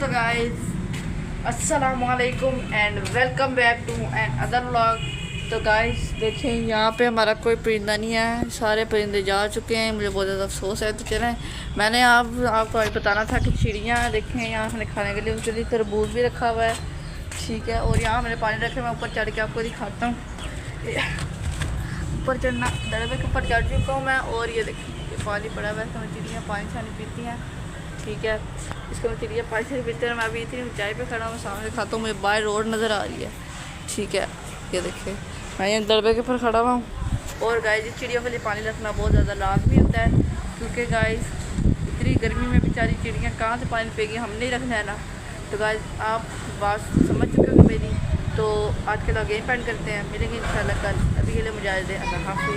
तो गाइस अस्सलाम वालेकुम and welcome back to another vlog. तो गाइस देखें यहाँ पे हमारा कोई परिंदा नहीं है, सारे परिंदे जा चुके हैं। मुझे बहुत ज़्यादा अफसोस है। तो चलें, मैंने आपको आज बताना था कि चिड़ियाँ देखें यहाँ हमने खाने के लिए उसके लिए तरबूज भी रखा हुआ है, ठीक है। और यहाँ मैंने पानी रखे, मैं ऊपर चढ़ के आपको दिखाता हूँ। ऊपर चढ़ना दरबे के ऊपर चढ़ चुका हूँ मैं। और ये देखिए ये पानी पड़ा हुआ है, तो चिड़ियाँ पानी शानी पीती हैं, ठीक है। इसको मैं चिड़िया पानी से पीते हैं। मैं अभी इतनी ऊंचाई पे खड़ा हूँ, सामने खाता हूँ, मुझे बाहर रोड नज़र आ रही है, ठीक है। ये देखिए मैं यहाँ दरबे के ऊपर खड़ा हुआ हूँ। और गाइस इस चिड़ियों के लिए पानी रखना बहुत ज़्यादा लाजमी होता है, क्योंकि गाइस इतनी गर्मी में बेचारी चिड़ियाँ कहाँ से पानी पिएगी, हमने ही रखना है ना। तो गाइस आप बात समझ चुके हो मेरी। तो आज के लोग यही पेंड करते हैं, मिलेंगे इंशाल्लाह कल। अभी के लिए मुझे इजाज़त दें, अल्लाह हाफ़िज़।